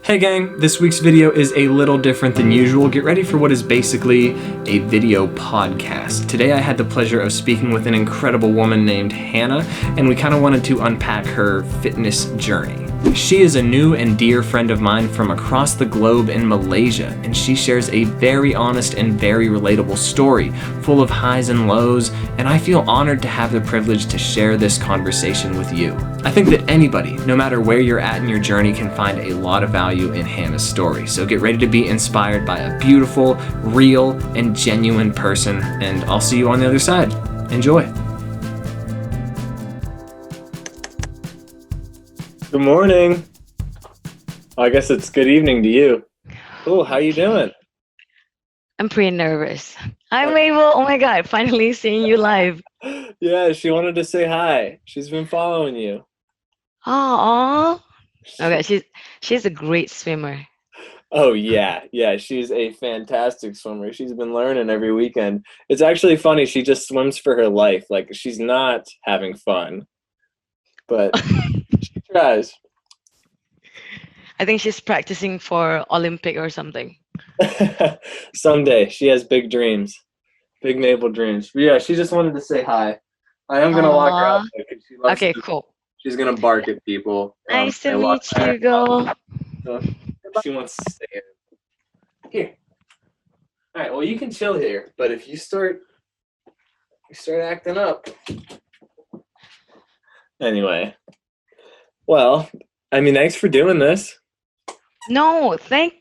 Hey gang, this week's video is a little different than usual. Get ready for what is basically a video podcast. Today I had the pleasure of speaking with an incredible woman named Hanna, and we kind of wanted to unpack her fitness journey. She is a new and dear friend of mine from across the globe in Malaysia, and she shares a very honest and very relatable story, full of highs and lows, and I feel honored to have the privilege to share this conversation with you. I think that anybody, no matter where you're at in your journey, can find a lot of value in Hanna's story. So get ready to be inspired by a beautiful, real, and genuine person, and I'll see you on the other side. Enjoy. Good morning. I guess it's good evening to you. Cool, how you doing? I'm pretty nervous. I'm Mabel. Oh my God, finally seeing you live. Yeah, she wanted to say hi. She's been following you. Oh, okay. She's a great swimmer. Oh yeah, she's a fantastic swimmer. She's been learning every weekend. It's actually funny, she just swims for her life. Like, she's not having fun, but she tries. I think she's practicing for Olympic or something. Someday, she has big dreams. Big Mabel dreams. But yeah, she just wanted to say hi. I am gonna lock her out Aw. there because she loves Okay, to, cool. she's gonna bark at people. Nice I to lock meet her you, girl. out. So she wants to stay in. Here. All right. Well, you can chill here, but if you start acting up. Anyway. Well, I mean, thanks for doing this. No, thank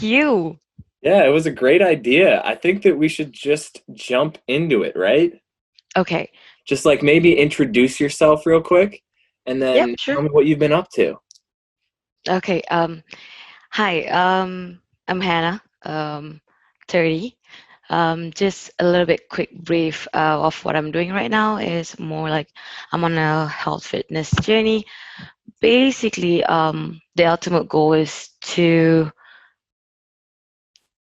you. Yeah, it was a great idea. I think that we should just jump into it, right? Okay. Just like maybe introduce yourself real quick and Yep, then sure. tell me what you've been up to. Okay. Hi. I'm Hannah. 30. Just a little bit quick brief of what I'm doing right now is more like I'm on a health fitness journey. Basically, the ultimate goal is to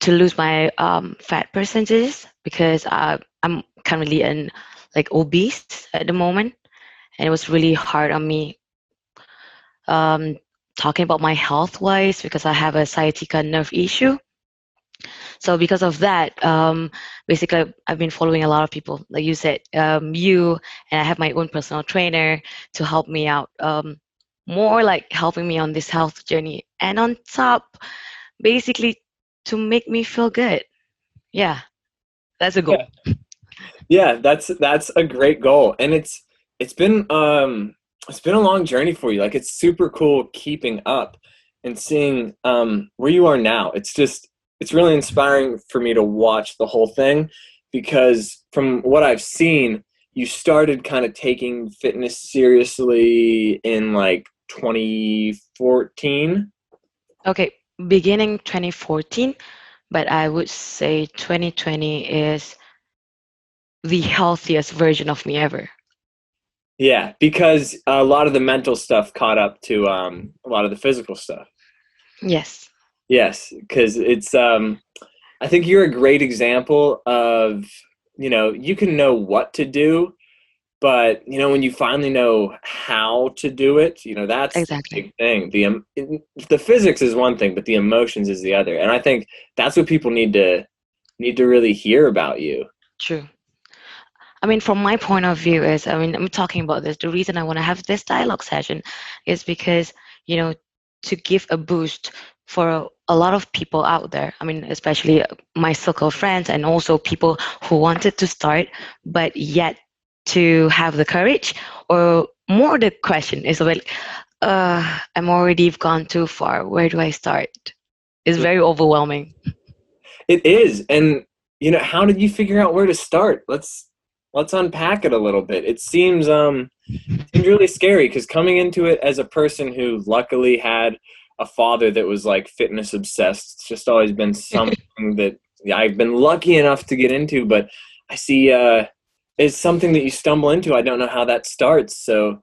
lose my fat percentages because I'm currently like obese at the moment, and it was really hard on me um, talking about my health wise because I have a sciatica nerve issue. So because of that, basically I've been following a lot of people, like you said, you, and I have my own personal trainer to help me out, more like helping me on this health journey, and on top, basically to make me feel good. Yeah, that's a Yeah, goal. yeah, that's a great goal, and it's been it's been a long journey for you. Like, it's super cool keeping up and seeing where you are now. It's really inspiring for me to watch the whole thing because from what I've seen, you started kind of taking fitness seriously in like 2014. Okay, beginning 2014, but I would say 2020 is the healthiest version of me ever. Yeah, because a lot of the mental stuff caught up to a lot of the physical stuff. Yes. Yes, because it's I think you're a great example of, you can know what to do, but when you finally know how to do it, that's the Exactly. big thing. The physics is one thing, but the emotions is the other. And I think that's what people need to really hear about you. True. I mean, from my point of view is, I mean, I'm talking about this. The reason I want to have this dialogue session is because, you know, to give a boost for a lot of people out there. I mean, especially my circle of friends and also people who wanted to start, but yet to have the courage, or more the question is like, I'm already gone too far. Where do I start? It's very overwhelming. It is. And how did you figure out where to start? Let's unpack it a little bit. It seems really scary because coming into it as a person who luckily had a father that was like fitness obsessed, it's just always been something that I've been lucky enough to get into, but I see it's something that you stumble into. I don't know how that starts. So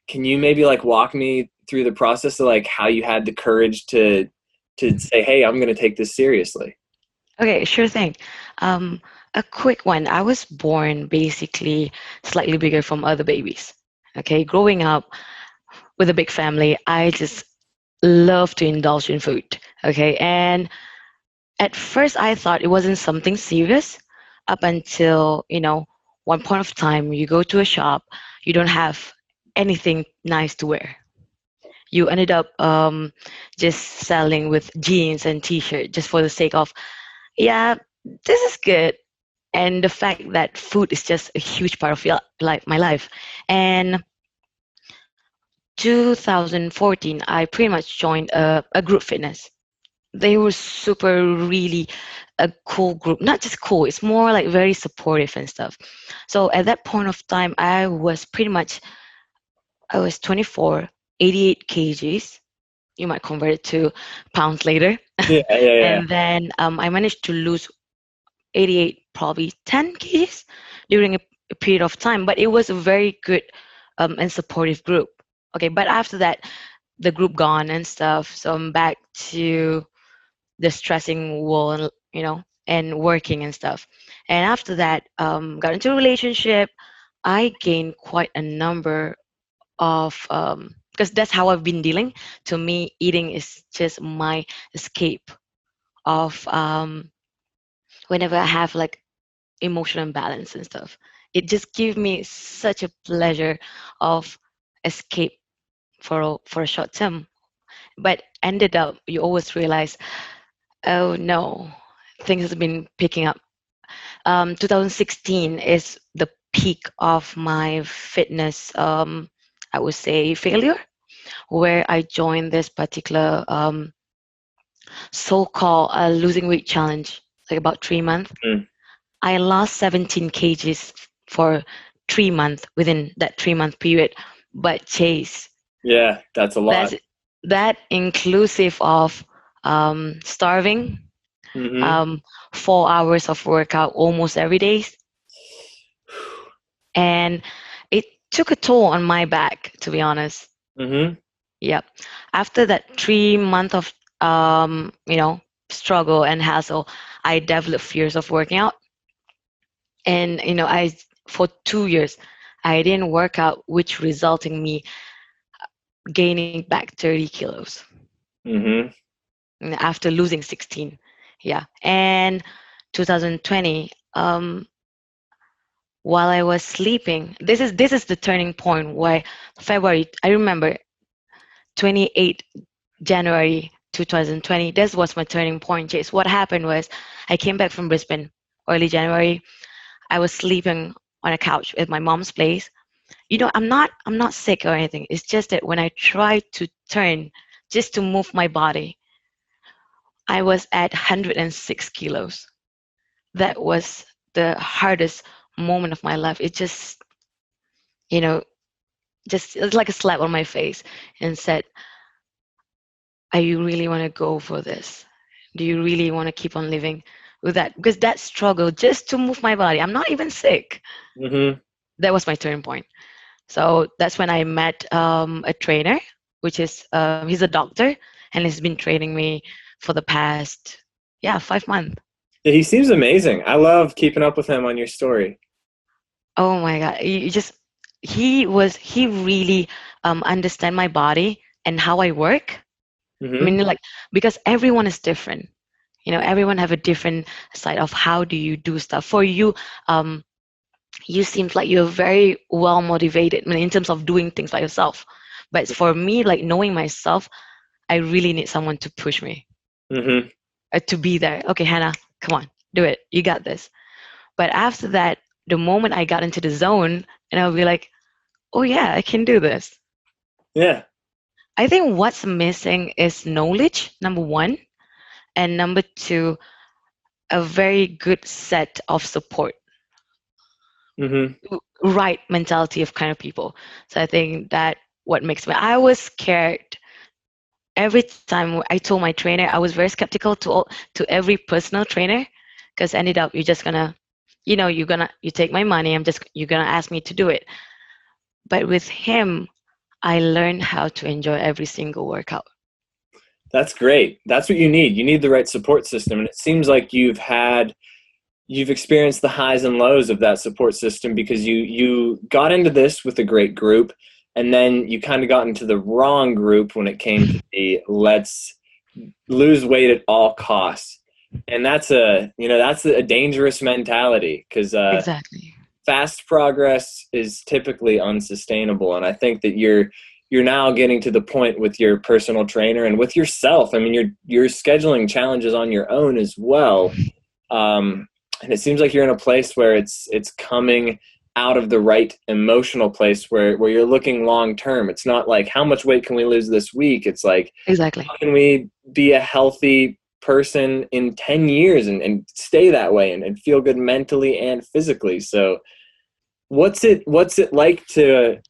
can you maybe like walk me through the process of like how you had the courage to say, hey, I'm going to take this seriously? Okay, sure thing. Um, a quick one. I was born basically slightly bigger from other babies. Okay, growing up with a big family, I just love to indulge in food. Okay. And at first I thought it wasn't something serious up until, one point of time you go to a shop, you don't have anything nice to wear. You ended up just selling with jeans and t-shirt just for the sake of, yeah, this is good. And the fact that food is just a huge part of your life, my life. And 2014, I pretty much joined a group fitness. They were super, really a cool group. Not just cool, it's more like very supportive and stuff. So at that point of time, I was 24, 88 kgs. You might convert it to pounds later. Yeah, yeah, yeah. And then I managed to lose 88, probably 10 kgs during a period of time. But it was a very good and supportive group. Okay, but after that, the group gone and stuff. So I'm back to the stressing world, and working and stuff. And after that, got into a relationship. I gained quite a number of, because that's how I've been dealing. To me, eating is just my escape of, whenever I have like emotional imbalance and stuff. It just gives me such a pleasure of escape for a short term. But ended up, you always realize, oh no, things have been picking up. 2016 is the peak of my fitness, I would say, failure, where I joined this particular so-called losing weight challenge, like about 3 months. Mm. I lost 17 kgs for 3 months within that 3 month period. But Chase, Yeah, that's a lot. that's that inclusive of starving, Mm-hmm. um, 4 hours of workout almost every day, and it took a toll on my back, to be honest. Mm-hmm. Yep. After that 3 month of struggle and hassle, I developed fears of working out, and I for 2 years I didn't work out, which resulted in me gaining back 30 kilos Mm-hmm. after losing 16. Yeah. And 2020, while I was sleeping, this is the turning point where February, I remember 28 January 2020, this was my turning point, Chase. What happened was I came back from Brisbane early January. I was sleeping on a couch at my mom's place. I'm not sick or anything. It's just that when I tried to turn just to move my body, I was at 106 kilos. That was the hardest moment of my life. It just, you know, just it's like a slap on my face and said, "Are you really want to go for this? Do you really want to keep on living with that?" Because that struggle just to move my body, I'm not even sick. Mm-hmm. That was my turning point. So that's when I met a trainer, which is he's a doctor, and he's been training me for the past 5 months. Yeah, he seems amazing. I love keeping up with him on your story. Oh my God. You just he really understand my body and how I work. I Mm-hmm. mean, like, because everyone is different. Everyone have a different side of how do you do stuff. For you, um, you seems like you're very well motivated, I mean, in terms of doing things by yourself. But for me, like knowing myself, I really need someone to push me, Mm-hmm. to be there. Okay, Hannah, come on, do it. You got this. But after that, the moment I got into the zone, and I'll be like, oh yeah, I can do this. Yeah. I think what's missing is knowledge, number one, and number two, a very good set of support, Mm-hmm. right mentality of kind of people. So I think that what makes me, I was scared every time I told my trainer. I was very skeptical to every personal trainer, because ended up you're just gonna, you take my money. You're gonna ask me to do it. But with him, I learned how to enjoy every single workout. That's great. That's what you need. You need the right support system. And it seems like you've experienced the highs and lows of that support system, because you got into this with a great group. and then you kind of got into the wrong group when it came to the let's lose weight at all costs. And that's a dangerous mentality, because Exactly. fast progress is typically unsustainable. And I think that you're now getting to the point with your personal trainer and with yourself. I mean, you're scheduling challenges on your own as well. And it seems like you're in a place where it's coming out of the right emotional place where you're looking long term. It's not like, how much weight can we lose this week? It's like, Exactly. how can we be a healthy person in 10 years and stay that way and feel good mentally and physically? So what's it like to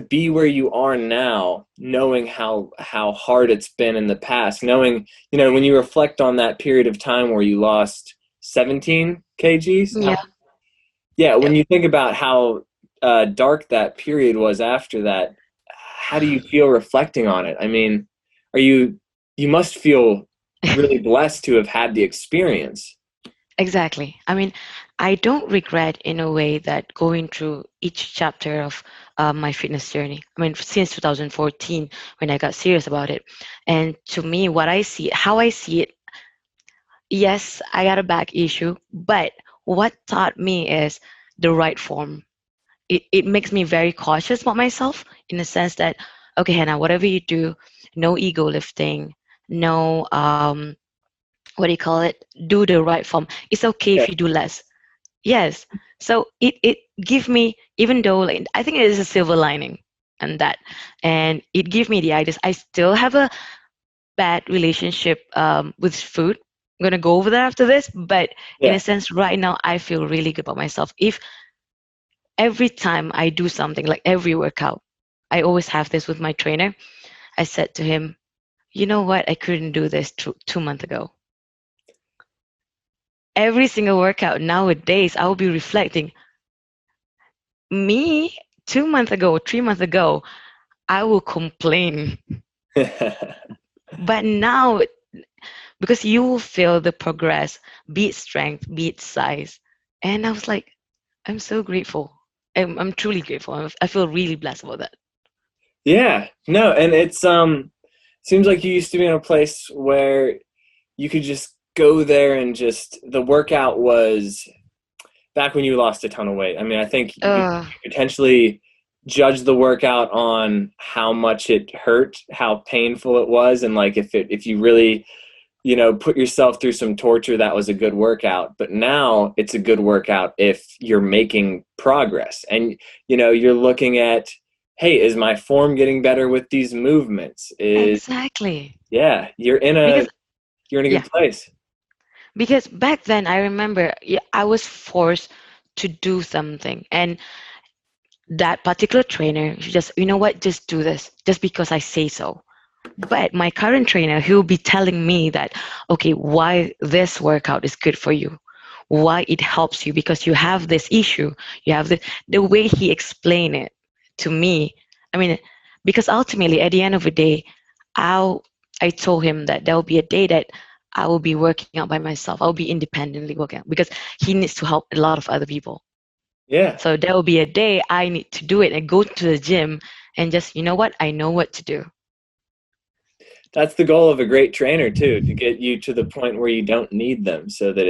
be where you are now, knowing how hard it's been in the past, knowing, when you reflect on that period of time where you lost 17 kgs? Yeah. Yeah, when Yep. you think about how dark that period was after that, how do you feel reflecting on it? I mean, you must feel really blessed to have had the experience. Exactly. I mean, I don't regret in a way that going through each chapter of my fitness journey. I mean, since 2014, when I got serious about it. And to me, what I see, how I see it, yes, I got a back issue, but what taught me is the right form. It makes me very cautious about myself in the sense that, okay, Hannah, whatever you do, no ego lifting, no, what do you call it? Do the right form. It's okay Yeah. if you do less. Yes. So it give me, even though like I think it is a silver lining and that, and it give me the ideas. I still have a bad relationship with food. I'm gonna go over that after this, but in a Yeah. sense, right now I feel really good about myself. If every time I do something, like every workout, I always have this with my trainer. I said to him, you know what? I couldn't do this 2 months ago. Every single workout nowadays, I will be reflecting, me 2 months ago or 3 months ago, I will complain. But now, because you will feel the progress, be it strength, be it size. And I was like, I'm so grateful. I'm truly grateful. I feel really blessed about that. Yeah, no, and it's seems like you used to be in a place where you could just go there and just the workout was back when you lost a ton of weight. I mean, I think you Uh, potentially judge the workout on how much it hurt, how painful it was, and like if you really, put yourself through some torture, that was a good workout. But now it's a good workout if you're making progress and you're looking at, hey, is my form getting better with these movements? exactly. Yeah, Because you're in a yeah, good place. because back then I remember, yeah, I was forced to do something, and that particular trainer, she just, you know what, just do this, just because I say so. But my current trainer, he'll be telling me that, okay, why this workout is good for you, why it helps you, because you have this issue, you have the way he explained it to me. I mean, because ultimately, at the end of the day, I'll, I told him that there will be a day that I will be working out by myself. I'll be independently working out because he needs to help a lot of other people. Yeah. So there will be a day I need to do it and go to the gym and just, you know what, I know what to do. That's the goal of a great trainer too, to get you to the point where you don't need them, so that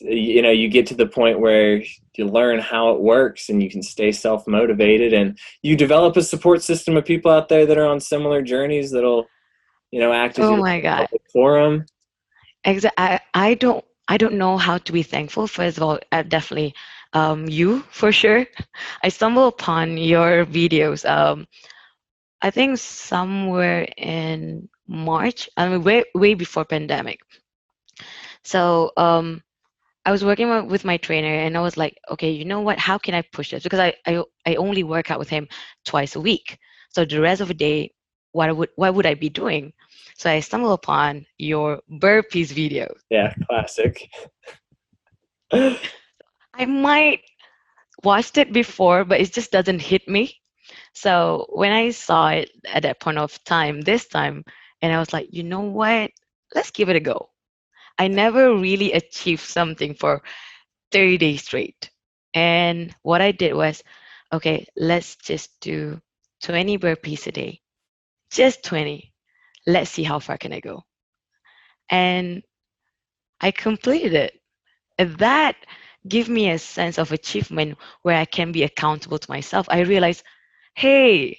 you get to the point where you learn how it works and you can stay self-motivated, and you develop a support system of people out there that are on similar journeys that'll, act as Oh your my God. public forum. I don't know how to be thankful. First of all, definitely you for sure. I stumbled upon your videos. I think somewhere in March. I mean, way before pandemic. So I was working with my trainer, and I was like, okay, you know what? How can I push this? Because I only work out with him twice a week. So the rest of the day, what would I be doing? So I stumbled upon your burpees video. Yeah, classic. I might watched it before, but it just doesn't hit me. So when I saw it at that point of time, this time, and I was like, you know what? Let's give it a go. I never really achieved something for 30 days straight. And what I did was okay, let's just do 20 burpees a day, just 20. Let's see how far can I go. And I completed it. And that gave me a sense of achievement where I can be accountable to myself. I realized, hey,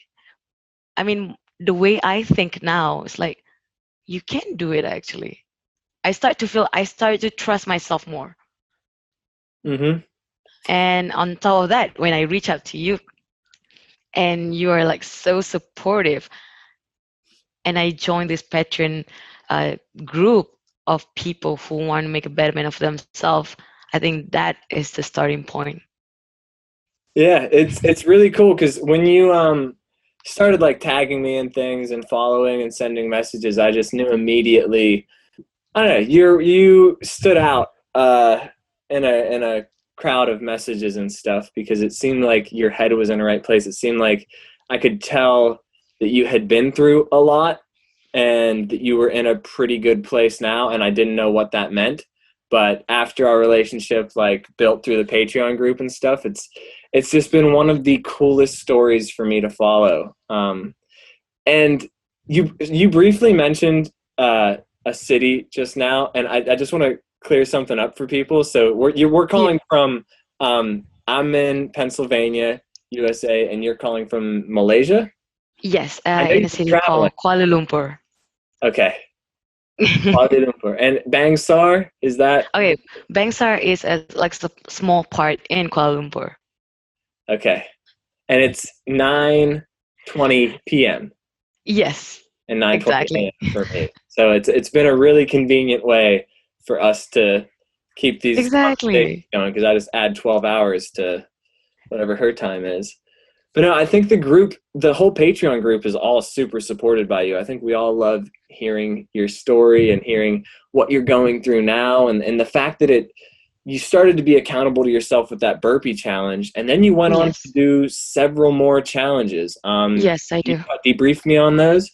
I mean, the way I think now is like, you can do it actually. I start to trust myself more. Mm-hmm. And on top of that, when I reach out to you and you are like so supportive, and I joined this Patreon group of people who want to make a betterment of themselves, I think that is the starting point. Yeah, it's really cool because when you started like tagging me in things and following and sending messages, I just knew immediately. I don't know, you stood out in a crowd of messages and stuff because it seemed like your head was in the right place. It seemed like I could tell that you had been through a lot and that you were in a pretty good place now, and I didn't know what that meant. But after our relationship like built through the Patreon group and stuff, it's just been one of the coolest stories for me to follow. And you briefly mentioned a city just now, and I just want to clear something up for people. So we're Yeah. calling from I'm in Pennsylvania, USA, and you're calling from Malaysia. Yes, I know in a you've been city traveling. called Kuala Lumpur. Okay, Kuala Lumpur and Bangsar. Is that Okay, Bangsar is a like small part in Kuala Lumpur. okay? And it's 9:20 p.m. Yes, and 9:20 exactly. a.m. for me. So it's been a really convenient way for us to keep these conversations Exactly. going because I just add 12 hours to whatever her time is. But no, I think the whole Patreon group is all super supported by you. I think we all love hearing your story and hearing what you're going through now and the fact that you started to be accountable to yourself with that burpee challenge and then you went on to Yes. do several more challenges. Yes, I You do. debrief me on those?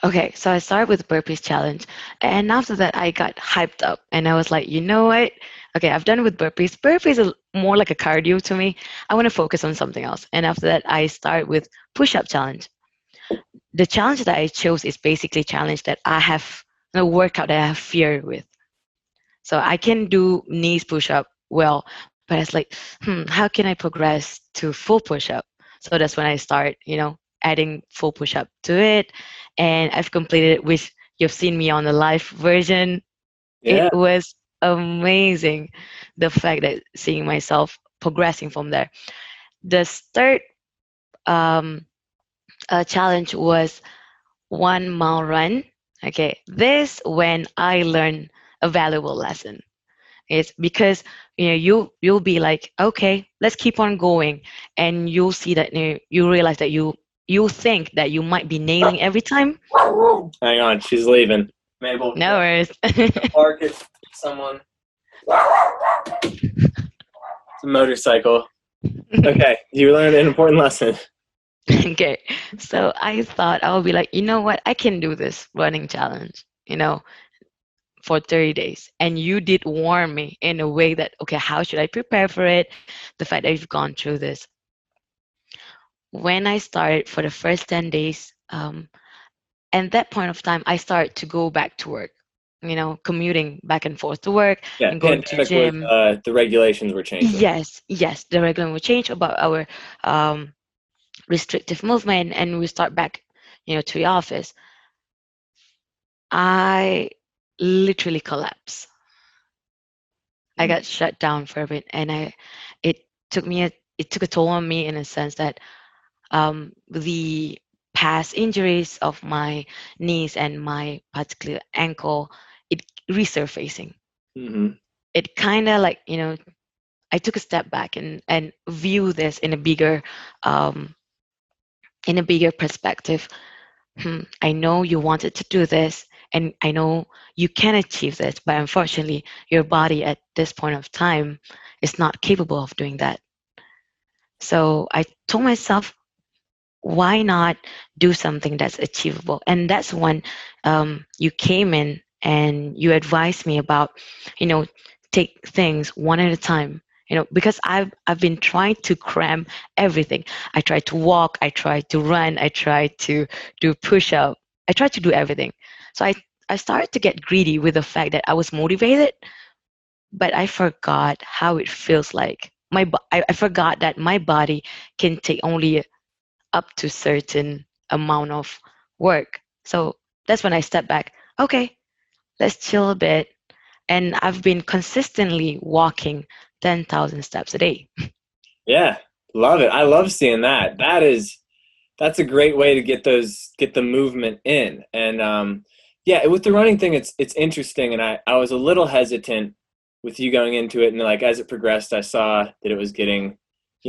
Okay, so I started with the burpees challenge, and after that, I got hyped up, and I was like, you know what? Okay, I've done it with burpees. Burpees is more like a cardio to me. I want to focus on something else. And after that, I started with push-up challenge. The challenge that I chose is basically a challenge that I have a workout that I have fear with. So I can do knees push-up well, but it's like, how can I progress to full push-up? So that's when I start, adding full push-up to it, and I've completed it. Which you've seen me on the live version. It Yeah. was amazing, the fact that seeing myself progressing from there. The third um, challenge was 1 mile run. Okay, this when I learned a valuable lesson. It's because you'll be like, okay, let's keep on going, and you'll see that you realize that you think that you might be nailing every time. Hang on, she's leaving. Mabel, No worries. bark at someone. It's a motorcycle. Okay, you learned an important lesson. Okay, so I thought I would be like, you know what, I can do this running challenge, for 30 days. And you did warn me in a way that, okay, how should I prepare for it? The fact that you've gone through this. When I started for the first 10 days, and that point of time, I started to go back to work, commuting back and forth to work Yeah, and going to pandemic was gym. the regulations were changing. Yes, yes, the regulation will change about our um, restrictive movement, and we start back, to the office. I literally collapsed. I got shut down for a bit, and it it took a toll on me in a sense that the past injuries of my knees and my particular ankle, it resurfacing. Mm-hmm. It kind of like, I took a step back and view this um, in a bigger perspective. I know you wanted to do this, and I know you can achieve this, but unfortunately, your body at this point of time is not capable of doing that. So I told myself, why not do something that's achievable? And that's when you came in and you advised me about, you know, take things one at a time. because I've been trying to cram everything. I tried to walk, I tried to run, I tried to do push up, I tried to do everything. So I started to get greedy with the fact that I was motivated, but I forgot how it feels like. I forgot that my body can take only up to certain amount of work. So that's when I step back. Okay, let's chill a bit. And I've been consistently walking 10,000 steps a day. Yeah, love it. I love seeing that. That's a great way to get the movement in. And yeah, with the running thing, it's interesting. And I was a little hesitant with you going into it, and like as it progressed, I saw that it was getting,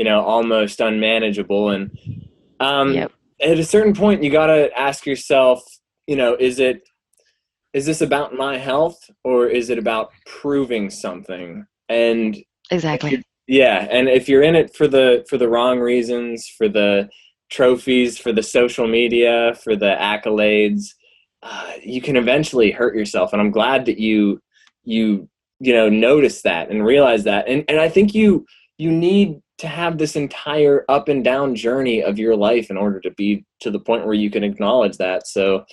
almost unmanageable. And um, Yep, at a certain point, you gotta ask yourself, is this about my health or is it about proving something? And exactly. yeah, and if you're in it for the wrong reasons, for the trophies, for the social media, for the accolades, you can eventually hurt yourself. And I'm glad that you notice that and realize that. And I think you need to have this entire up and down journey of your life in order to be to the point where you can acknowledge that. So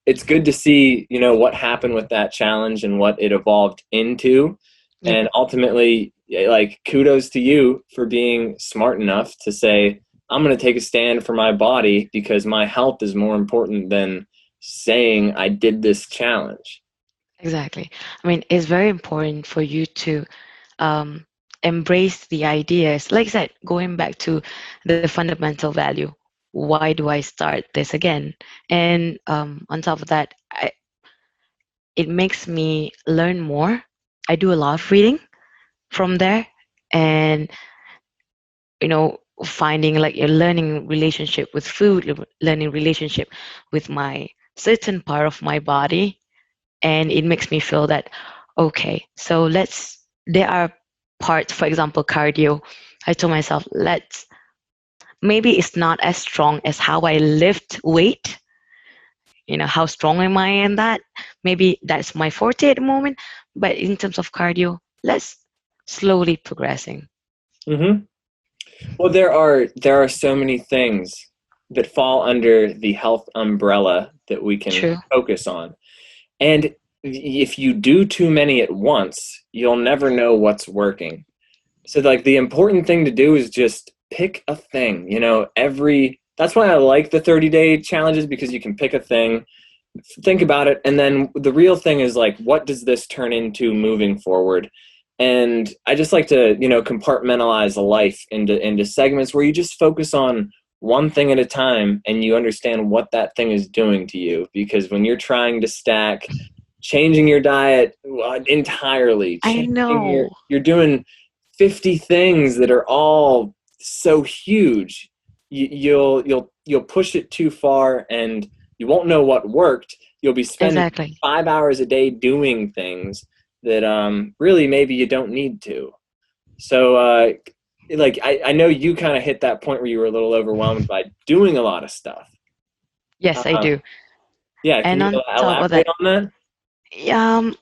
it's good to see, what happened with that challenge and what it evolved into. Yep, And ultimately, like, kudos to you for being smart enough to say, I'm going to take a stand for my body because my health is more important than saying I did this challenge. exactly. I mean, it's very important for you to um, embrace the ideas. Like I said, going back to the fundamental value. Why do I start this again? And on top of that, it makes me learn more. I do a lot of reading from there, and finding like a learning relationship with food, learning relationship with my certain part of my body, and it makes me feel that okay, so there are parts, for example, cardio. I told myself, let's maybe it's not as strong as how I lift weight. How strong am I in that? Maybe that's my forte at the moment, but in terms of cardio, let's slowly progressing. Hmm. Well, there are so many things that fall under the health umbrella that we can True. focus on. And if you do too many at once, you'll never know what's working. So like the important thing to do is just pick a thing, that's why I like the 30-day challenges, because you can pick a thing, think about it, and then the real thing is like, what does this turn into moving forward? And I just like to, compartmentalize a life into segments where you just focus on one thing at a time and you understand what that thing is doing to you. Because when you're trying to stack changing your diet entirely, I know. you're doing 50 things that are all so huge, you'll push it too far and you won't know what worked. You'll be spending Exactly. 5 hours a day doing things that really maybe you don't need to. So like I know you kind of hit that point where you were a little overwhelmed by doing a lot of stuff. Yes, I uh, do. yeah, can And you on top of elaborate that, on that? um,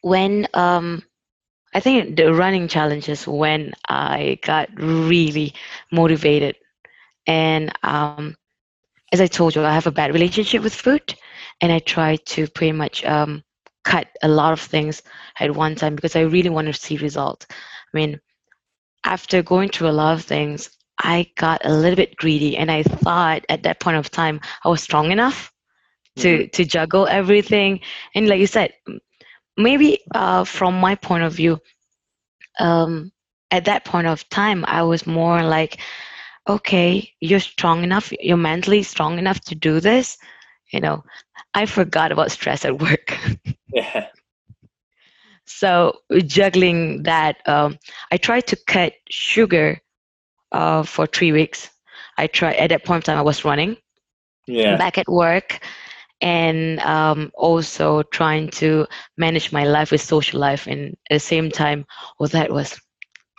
when I think the running challenges when I got really motivated, and as I told you, I have a bad relationship with food, and I try to pretty much cut a lot of things at one time because I really want to see results. I mean, after going through a lot of things, I got a little bit greedy, and I thought at that point of time I was strong enough Hmm. to juggle everything. And like you said, maybe from my point of view, um, at that point of time, I was more like, okay, you're strong enough, you're mentally strong enough to do this. You know, I forgot about stress at work. Yeah. So juggling that, I tried to cut sugar for 3 weeks. I tried at that point of time I was running Yeah. back at work, and also trying to manage my life with social life, and at the same time, well, that was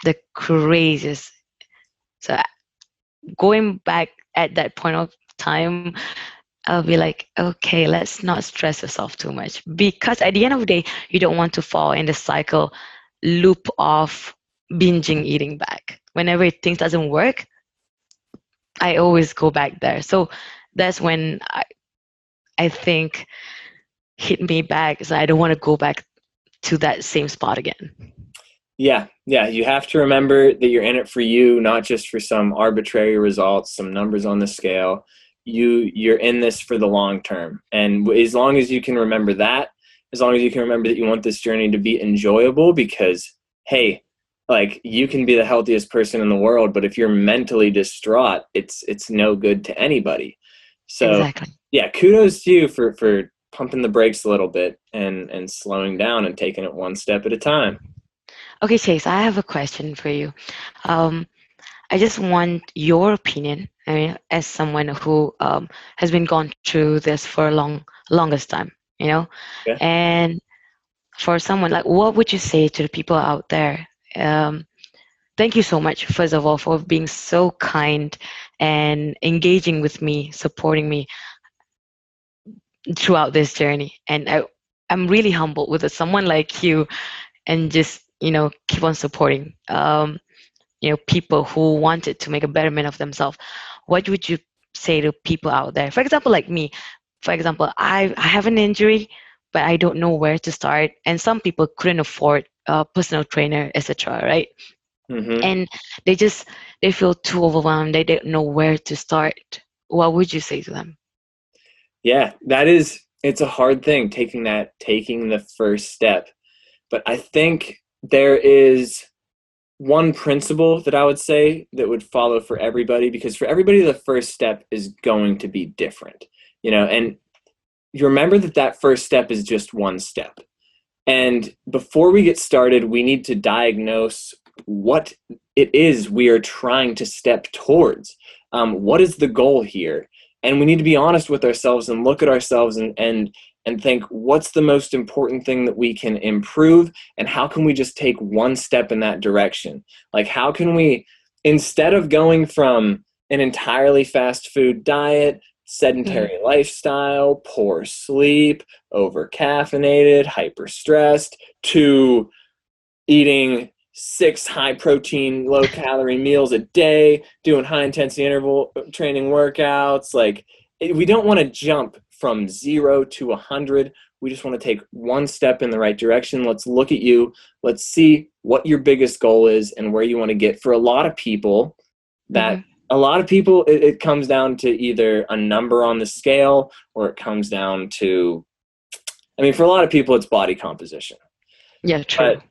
the craziest. So going back at that point of time, I'll be like, okay, let's not stress yourself too much, because at the end of the day, you don't want to fall in the cycle loop of binging eating back. Whenever things doesn't work, I always go back there. So that's when I think hit me back. So I don't want to go back to that same spot again. Yeah, yeah. You have to remember that you're in it for you, not just for some arbitrary results, some numbers on the scale. You're in this for the long term. And as long as you can remember that, as long as you can remember that you want this journey to be enjoyable, because hey, like you can be the healthiest person in the world, but if you're mentally distraught, it's no good to anybody. So Exactly. yeah, kudos to you for pumping the brakes a little bit and slowing down and taking it one step at a time. Okay, Chase, I have a question for you. Um, I just want your opinion. I mean, as someone who has been gone through this for a longest time, you know, Okay. and for someone like, what would you say to the people out there? Um, Thank you so much, first of all, for being so kind and engaging with me, supporting me throughout this journey. And I'm really humbled with someone like you, and just keep on supporting people who wanted to make a betterment of themselves. What would you say to people out there? For example, like me. For example, I have an injury, but I don't know where to start. And some people couldn't afford a personal trainer, etc. Right? Mm-hmm. And they feel too overwhelmed. They don't know where to start. What would you say to them? Yeah, it's a hard thing taking the first step. But I think there is one principle that I would say that would follow for everybody, because for everybody, the first step is going to be different, and you remember that first step is just one step. And before we get started, we need to diagnose what it is we are trying to step towards. What is the goal here? And we need to be honest with ourselves and look at ourselves and think, what's the most important thing that we can improve? And how can we just take one step in that direction? Like, how can we, instead of going from an entirely fast food diet, Mm, sedentary lifestyle, poor sleep, over caffeinated, hyper stressed, to eating 6 high protein, low calorie meals a day, doing high intensity interval training workouts. Like, we don't want to jump from 0 to 100. We just want to take one step in the right direction. Let's look at you. Let's see what your biggest goal is and where you want to get. For a lot of people, that mhm. it comes down to either a number on the scale, or it comes down to, I mean, for a lot of people, it's body composition. Yeah, true. But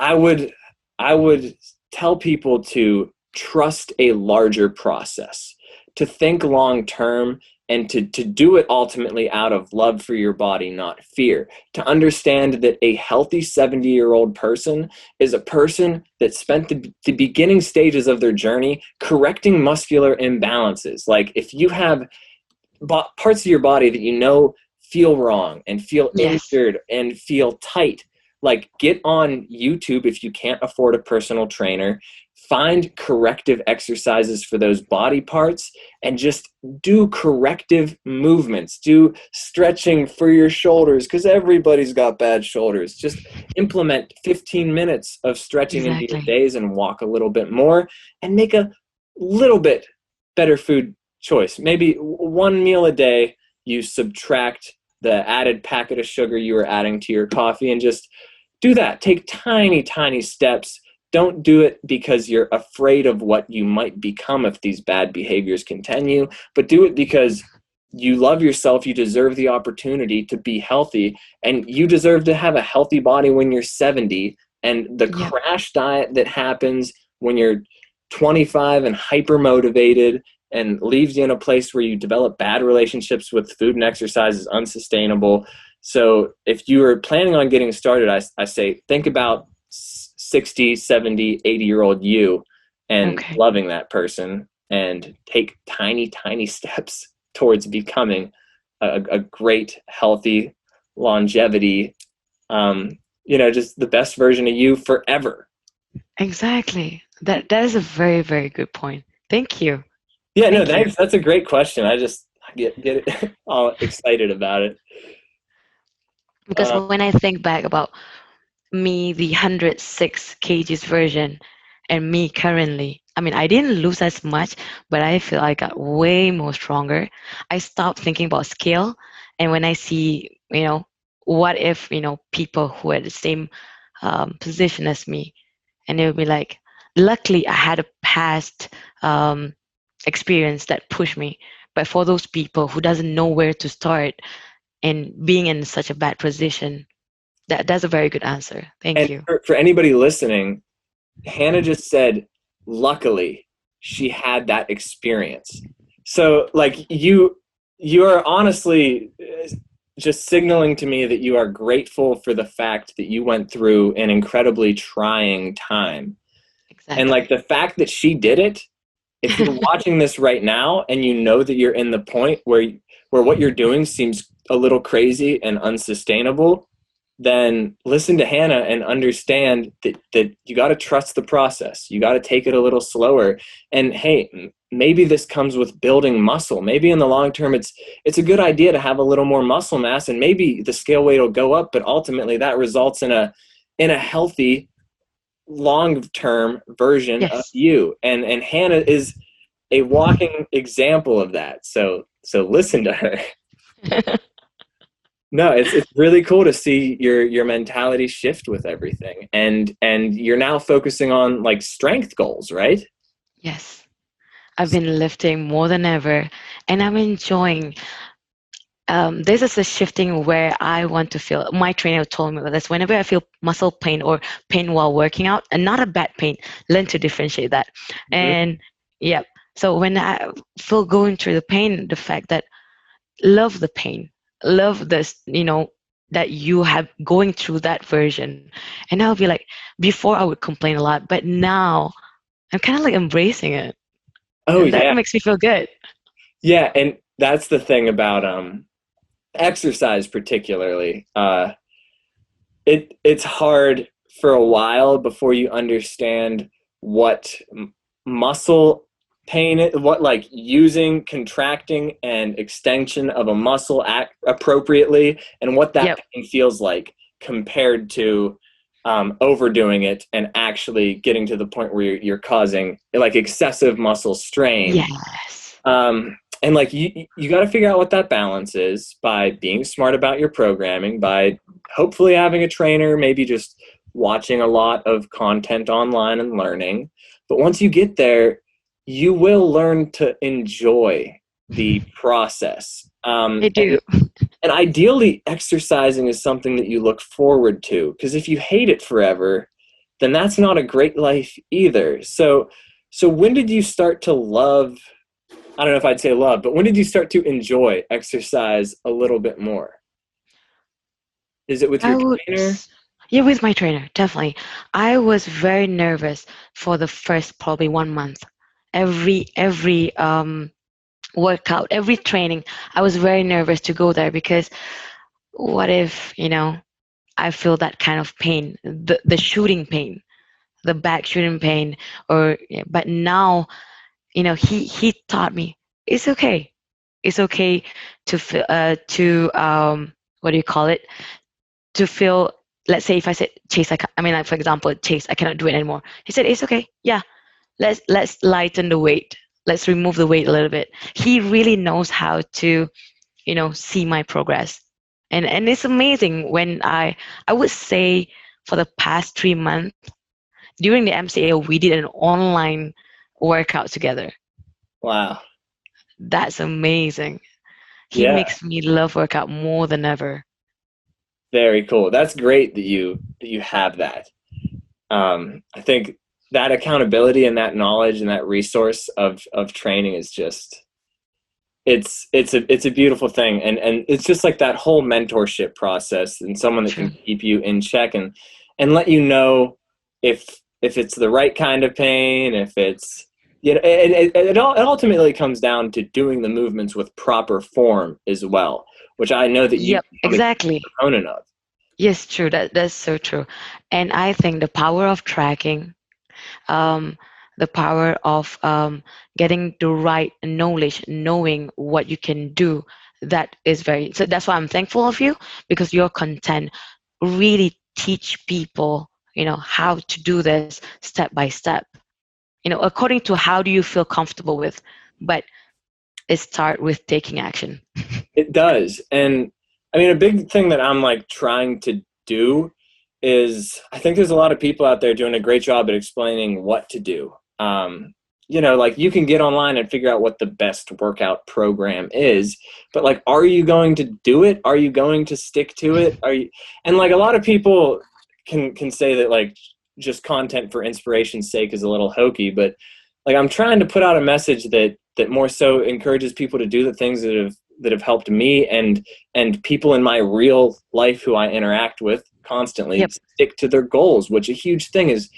I would I would tell people to trust a larger process, to think long term, and to do it ultimately out of love for your body, not fear. To understand that a healthy 70-year-old person is a person that spent the beginning stages of their journey correcting muscular imbalances. Like, if you have parts of your body that feel wrong and feel Yes. injured and feel tight, like, get on YouTube if you can't afford a personal trainer, find corrective exercises for those body parts, and just do corrective movements. Do stretching for your shoulders, because everybody's got bad shoulders. Just implement 15 minutes of stretching into your Exactly. days and walk a little bit more, and make a little bit better food choice. Maybe one meal a day, you subtract the added packet of sugar you are adding to your coffee, and just do that. Take tiny, tiny steps. Don't do it because you're afraid of what you might become if these bad behaviors continue, but do it because you love yourself. You deserve the opportunity to be healthy, and you deserve to have a healthy body when you're 70. And the Yep. crash diet that happens when you're 25 and hyper motivated and leaves you in a place where you develop bad relationships with food and exercise is unsustainable. So if you are planning on getting started, I say think about 60, 70, 80-year-old you and Okay. loving that person, and take tiny, tiny steps towards becoming a great, healthy, longevity, just the best version of you forever. Exactly. That is a very, very good point. Thank you. Yeah, no, Thank you. thanks. That's a great question. I get all excited about it. Because Uh, when I think back about me, the 106 kgs version, and me currently. I mean, I didn't lose as much, but I feel I got way more stronger. I stopped thinking about scale, and when I see, what if, people who are the same position as me, and it would be like, luckily I had a past um, experience that pushed me. But for those people who doesn't know where to start and being in such a bad position, that's a very good answer. Thank And you. for anybody listening, Hannah just said, luckily, she had that experience. So, like, you are honestly just signaling to me that you are grateful for the fact that you went through an incredibly trying time. And like Exactly. the fact that she did it, if you're watching this right now and you know that you're in the point where what you're doing seems a little crazy and unsustainable, then listen to Hannah and understand that you got to trust the process. You got to take it a little slower. And hey, maybe this comes with building muscle. Maybe in the long term, it's a good idea to have a little more muscle mass, and maybe the scale weight will go up. But ultimately, that results in a healthy long term version of Yes. you. And Hannah is a walking example of that. So listen to her. No, it's really cool to see your mentality shift with everything. And you're now focusing on like strength goals, right? Yes. I've been lifting more than ever, and I'm enjoying. This is a shifting where I want to feel. My trainer told me about this. Whenever I feel muscle pain or pain while working out, and not a bad pain, learn to differentiate that. Mhm. And yep. So when I feel going through the pain, the fact that love the pain, love this, that you have going through that version. And I'll be like, before I would complain a lot, but now I'm kind of like embracing it. Oh And that yeah. makes me feel good. Yeah, and that's the thing about exercise particularly. It's hard for a while before you understand what muscle pain is, what like using contracting and extension of a muscle appropriately, and what that Yep. pain feels like compared to overdoing it and actually getting to the point where you're causing like excessive muscle strain. Yes. And like you got to figure out what that balance is by being smart about your programming, by hopefully having a trainer, maybe just watching a lot of content online and learning. But once you get there, you will learn to enjoy the process. I do. And ideally, exercising is something that you look forward to, because if you hate it forever, then that's not a great life either. So when did you start to love, I don't know if I'd say love, but when did you start to enjoy exercise a little bit more? Is it with I your would, trainer? yeah, with my trainer, definitely. I was very nervous for the first probably 1 month. Every workout, every training, I was very nervous to go there because what if, I feel that kind of pain, the shooting pain, the back shooting pain, or yeah, but now, he taught me it's okay. It's okay to feel what do you call it? To feel, let's say if I said chase, I mean, like, for example, chase, I cannot do it anymore. He said it's okay. Yeah, let's lighten the weight. Let's remove the weight a little bit. He really knows how to, see my progress. And it's amazing when I would say for the past 3 months during the MCA we did an online workout together. Wow. That's amazing. He Yeah, makes me love workout more than ever. very cool. That's great that you have that. I think that accountability and that knowledge and that resource of training is just it's a beautiful thing, and it's just like that whole mentorship process and someone that can True. keep you in check and let you know if it's the right kind of pain, if it's, it ultimately comes down to doing the movements with proper form as well, which I know that you Yep, become a exactly. proponent of. Yes, true. That's so true. And I think the power of tracking, um, the power of getting the right knowledge, knowing what you can do, that is very. So that's why I'm thankful of you because your content really teach people, how to do this step by step, according to how do you feel comfortable with. But it start with taking action. It does. And I mean, a big thing that I'm like trying to do is I think there's a lot of people out there doing a great job at explaining what to do. Like you can get online and figure out what the best workout program is, but like, are you going to do it? Are you going to stick to it? And like a lot of people can say that like just content for inspiration's sake is a little hokey, but like I'm trying to put out a message that more so encourages people to do the things that have helped me and people in my real life who I interact with constantly Yep. stick to their goals, which a huge thing is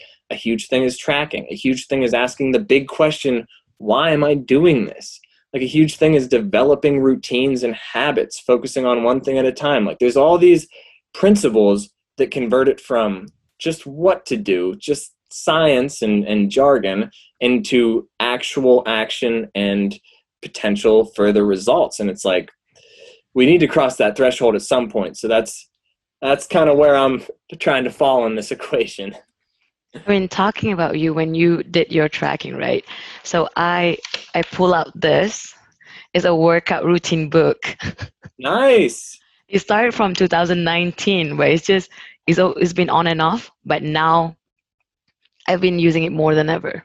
tracking. A huge thing is asking the big question, why am I doing this? Like a huge thing is developing routines and habits, focusing on one thing at a time. Like there's all these principles that convert it from just what to do, just science and jargon, into actual action and potential further results. And it's like, we need to cross that threshold at some point. So that's kind of where I'm trying to fall in this equation. I mean, talking about you when you did your tracking, right? So I pull out this is a workout routine book. Nice. It started from 2019, but it's been on and off. But now I've been using it more than ever.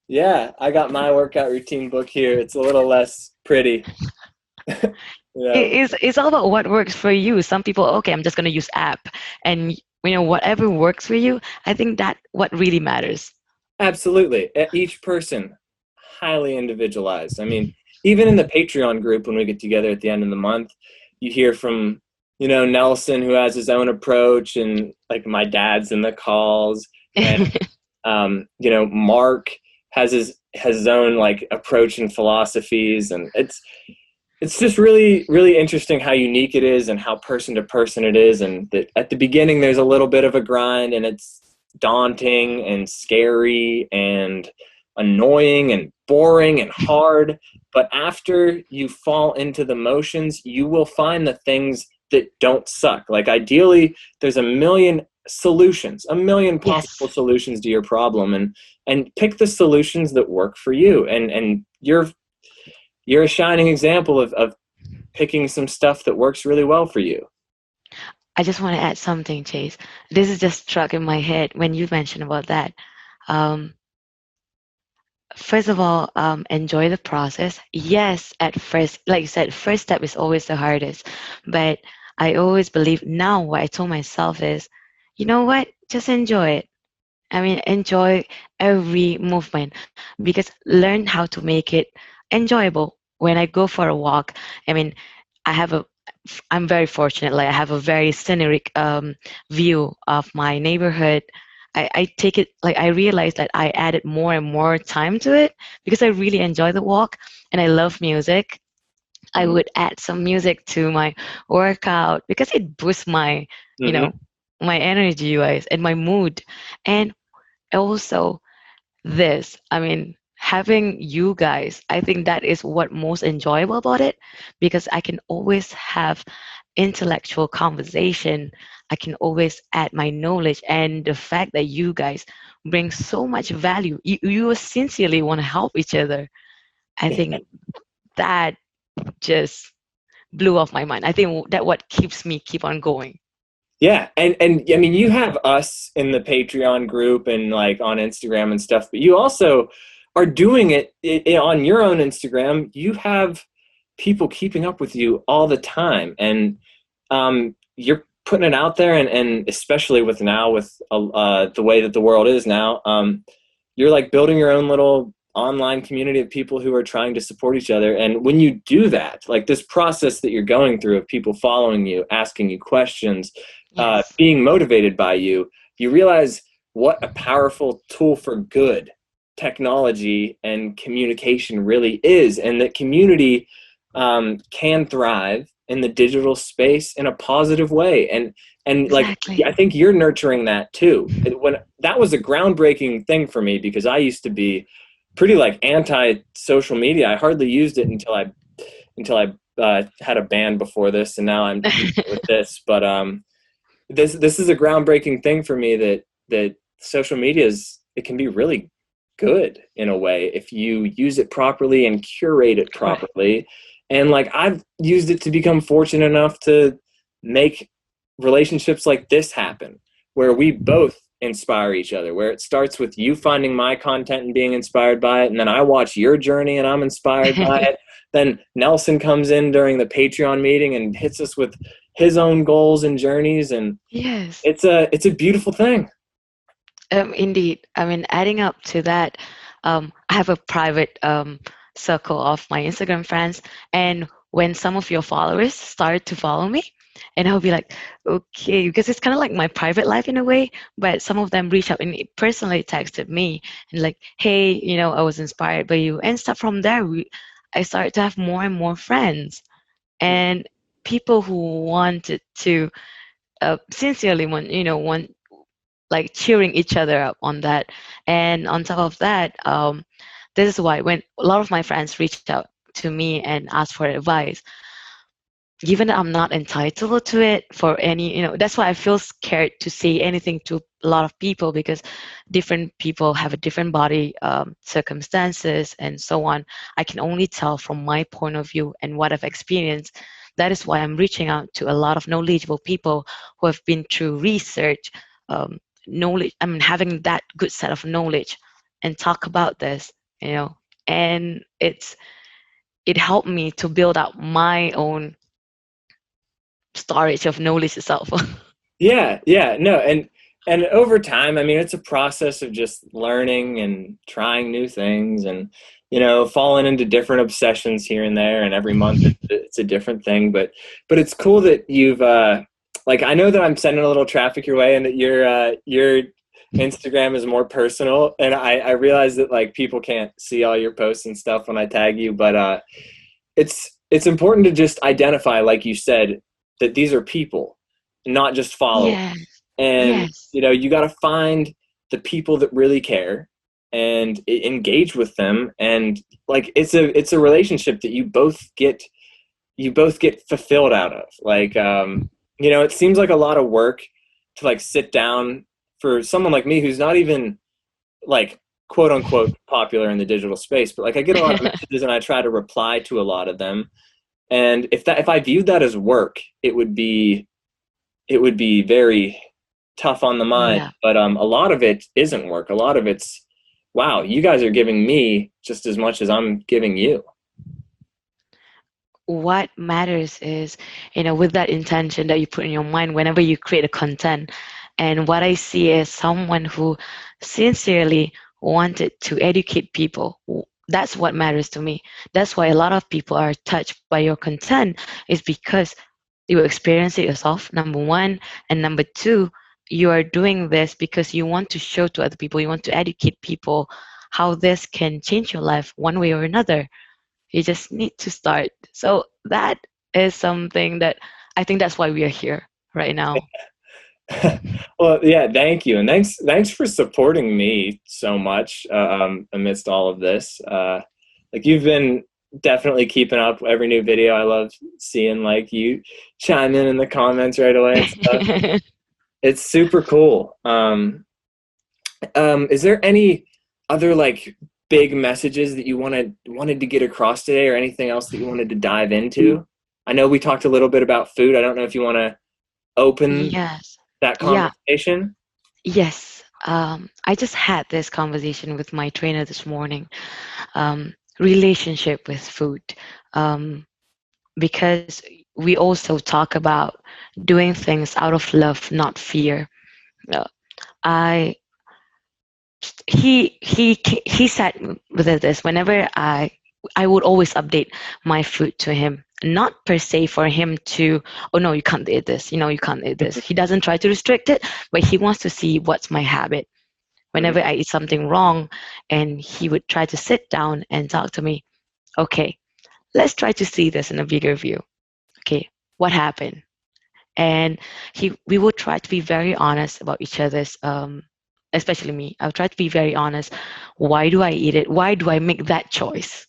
Yeah, I got my workout routine book here. It's a little less pretty. It's all about what works for you. Some people, okay, I'm just gonna use app, and whatever works for you. I think that what really matters. Absolutely. Each person, highly individualized. I mean, even in the Patreon group, when we get together at the end of the month, you hear from, Nelson, who has his own approach, and like my dad's in the calls, and Mark has his own like approach and philosophies, and it's just really, really interesting how unique it is and how person to person it is. And that at the beginning, there's a little bit of a grind and it's daunting and scary and annoying and boring and hard. But after you fall into the motions, you will find the things that don't suck. Like ideally, there's a million solutions, a million possible solutions to your problem, and pick the solutions that work for you. And you're a shining example of picking some stuff that works really well for you. I just want to add something, Chase. This is just struck in my head when you mentioned about that. Um, First of all, enjoy the process. Yes, at first, like you said, first step is always the hardest. But I always believe now what I told myself is, you know what? Just enjoy it. I mean, enjoy every movement because learn how to make it enjoyable. When I go for a walk, I mean, I have a, I'm very fortunate. Like I have a very scenic view of my neighborhood. I take it like I realized that I added more and more time to it because I really enjoy the walk and I love music. I would add some music to my workout because it boosts my, you Mm-hmm. know, my energy wise and my mood. And also this, I mean, having you guys, I think that is what most enjoyable about it because I can always have intellectual conversation. I can always add my knowledge and the fact that you guys bring so much value. You sincerely want to help each other. I think that just blew off my mind. I think that what keeps me keep on going. Yeah, and I mean, you have us in the Patreon group and like on Instagram and stuff, but you also are doing it on your own Instagram. You have people keeping up with you all the time, and you're putting it out there, and especially with the way that the world is now, you're like building your own little online community of people who are trying to support each other. And when you do that, like this process that you're going through of people following you, asking you questions, Yes, being motivated by you, you realize what a powerful tool for good technology and communication really is, and that community can thrive in the digital space in a positive way. And like, exactly. I think you're nurturing that too. When that was a groundbreaking thing for me, because I used to be pretty like anti social media. I hardly used it until I had a band before this, and now I'm using it with this. But this is a groundbreaking thing for me, that social media it can be really good in a way if you use it properly and curate it Correct. properly. And like, I've used it to become fortunate enough to make relationships like this happen, where we both inspire each other, where it starts with you finding my content and being inspired by it, and then I watch your journey and I'm inspired by it. Then Nelson comes in during the Patreon meeting and hits us with his own goals and journeys, and Yes. it's a beautiful thing. Indeed. I mean, adding up to that, I have a private circle of my Instagram friends, and when some of your followers start to follow me, and I'll be like, okay, because it's kind of like my private life in a way, but some of them reach out and personally texted me and like, hey, I was inspired by you, and stuff from there. I started to have more and more friends and people who wanted to sincerely want like cheering each other up on that. And on top of that, this is why when a lot of my friends reached out to me and asked for advice, given that I'm not entitled to it for any, that's why I feel scared to say anything to a lot of people, because different people have a different body circumstances and so on. I can only tell from my point of view and what I've experienced. That is why I'm reaching out to a lot of knowledgeable people who have been through research, knowledge. I mean, having that good set of knowledge and talk about this, and it helped me to build up my own storage of knowledge itself. Yeah, no, and over time, I mean, it's a process of just learning and trying new things, and falling into different obsessions here and there, and every month it's a different thing. But it's cool that you've like, I know that I'm sending a little traffic your way, and that your Instagram is more personal, and I realize that like people can't see all your posts and stuff when I tag you, but it's important to just identify, like you said, that these are people, not just followers. Yeah. And Yes. you got to find the people that really care and engage with them, and like, it's a relationship that you both get fulfilled out of. Like, it seems like a lot of work to like sit down for someone like me who's not even like quote unquote popular in the digital space, but like, I get a lot of messages and I try to reply to a lot of them. And if I viewed that as work, it would be very tough on the mind. Yeah. But a lot of it isn't work. A lot of it's, wow, you guys are giving me just as much as I'm giving you. What matters is, with that intention that you put in your mind whenever you create a content. And what I see is someone who sincerely wanted to educate people. That's what matters to me. That's why a lot of people are touched by your content, is because you experience it yourself, number one. And number two, you are doing this because you want to show to other people, you want to educate people how this can change your life one way or another. You just need to start. So that is something that I think that's why we are here right now. Well, yeah, thank you, and thanks for supporting me so much amidst all of this. Like, you've been definitely keeping up every new video. I love seeing like you chime in the comments right away and stuff. It's super cool. Is there any other like big messages that you wanted to get across today, or anything else that you wanted to dive into? I know we talked a little bit about food. I don't know if you want to open Yes. that Yeah. conversation. Yes. I just had this conversation with my trainer this morning. Relationship with food. Um, because we also talk about doing things out of love, not fear. Uh, I he said with this, whenever I would always update my food to him, not per se for him to, oh no, you can't eat this, you can't eat this. He doesn't try to restrict it, but he wants to see what's my habit. Whenever I eat something wrong, and he would try to sit down and talk to me, okay, let's try to see this in a bigger view. Okay, what happened? And we will try to be very honest about each other's especially me. I'll try to be very honest. Why do I eat it? Why do I make that choice?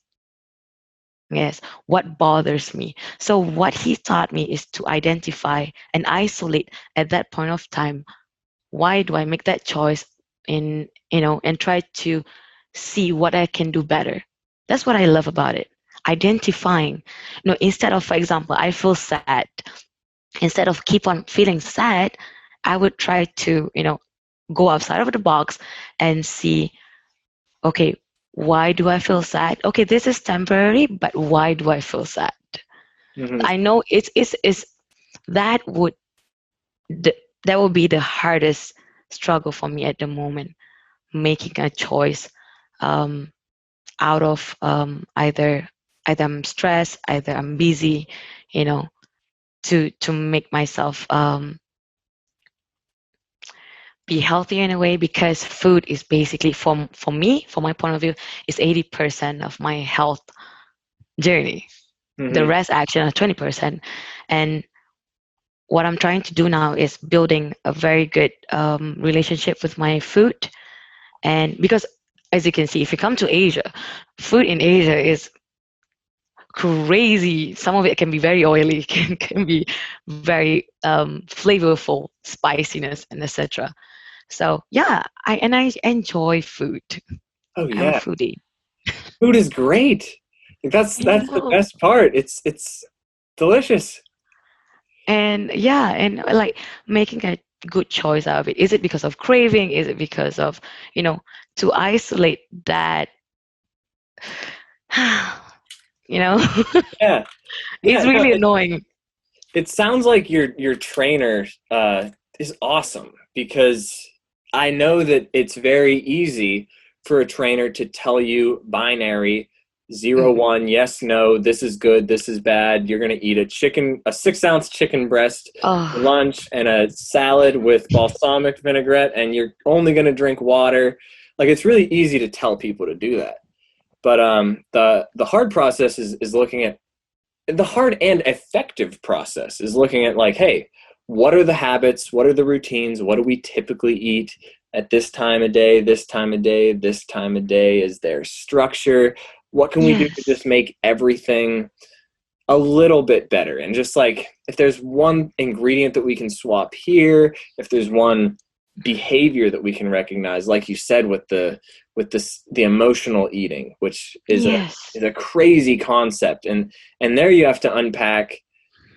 Yes, what bothers me. So what he taught me is to identify and isolate at that point of time. Why do I make that choice? In and try to see what I can do better. That's what I love about it. Identifying, instead of, for example, I feel sad. Instead of keep on feeling sad, I would try to, go outside of the box and see, okay, why do I feel sad? Okay, this is temporary, but why do I feel sad? Hmm. I know it's that would th- that would be the hardest struggle for me at the moment, making a choice um, out of either I'm stressed, either I'm busy, you know, to make myself be healthier in a way, because food is basically, for me, from my point of view, is 80% of my health journey. The Hmm. rest action are 20%. And what I'm trying to do now is building a very good relationship with my food. And because, as you can see, if you come to Asia, food in Asia is crazy. Some of it can be very oily, can be very flavorful, spiciness, and etc. So yeah, I enjoy food. Oh I'm a yeah, foodie. food is great. I That's the know. best part. It's delicious. And yeah, and like making a good choice out of it. Is it because of craving? Is it because of, you know, to isolate that, you know, Yeah, it's yeah. No, really annoying. it sounds like your trainer is awesome, because I know that it's very easy for a trainer to tell you binary, zero Mhm. one, yes no, this is good, this is bad. You're gonna eat a 6 ounce chicken breast for Oh, lunch and a salad with balsamic vinaigrette, and you're only gonna drink water. Like, it's really easy to tell people to do that. But the hard process is looking at the hard and effective process is looking at, like, hey, what are the habits, what are the routines, what do we typically eat at this time of day, this time of day, this time of day? Is there structure? What can we do to yes. just make everything a little bit better? And just, like, if there's one ingredient that we can swap here, if there's one behavior that we can recognize, like you said, with the emotional eating, which Yes. is a crazy concept. And there you have to unpack,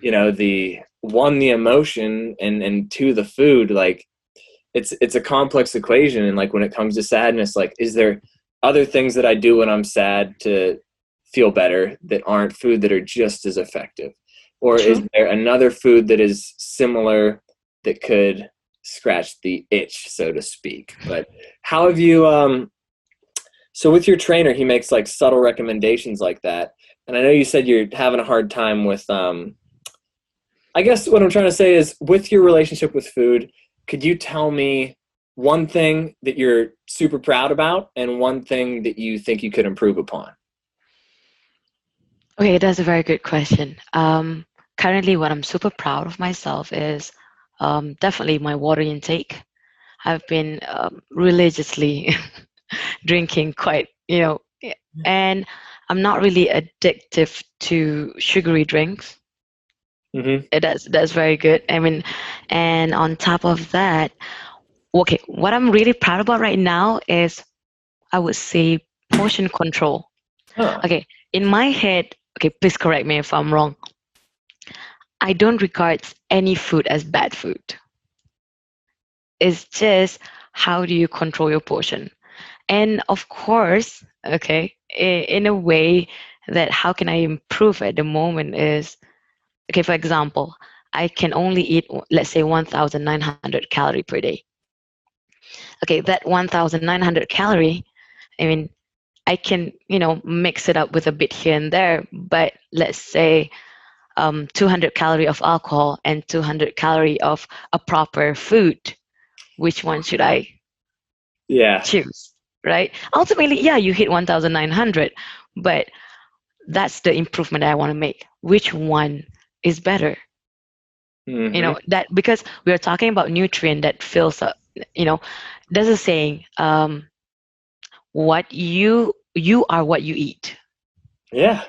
the one, the emotion, and two, the food. Like, it's a complex equation. And, like, when it comes to sadness, like, is there other things that I do when I'm sad to feel better that aren't food that are just as effective? Or is True. there another food that is similar that could scratch the itch, so to speak? But how have you so with your trainer, he makes, like, subtle recommendations like that. And I know you said you're having a hard time with I guess what I'm trying to say is, with your relationship with food, could you tell me one thing that you're super proud about and one thing that you think you could improve upon? Okay, that's a very good question. Currently, what I'm super proud of myself is definitely my water intake. I've been religiously drinking quite, and I'm not really addictive to sugary drinks. Hmm. That's very good. I mean, and on top of that, okay, what I'm really proud about right now is, I would say, portion control. Huh. Okay, in my head, okay, please correct me if I'm wrong. I don't regard any food as bad food. It's just, how do you control your portion? And of course, okay, in a way that how can I improve at the moment is, okay, for example, I can only eat, let's say, 1,900 calorie per day. Okay, that 1,900 calorie, I mean, I can, mix it up with a bit here and there, but let's say 200 calorie of alcohol and 200 calorie of a proper food. Which one should I Yeah. choose? Right? Ultimately, yeah, you hit 1,900, but that's the improvement I want to make. Which one is better? Hmm. That, because we are talking about nutrient that fills up. You know, there's a saying, what you are what you eat. Yeah.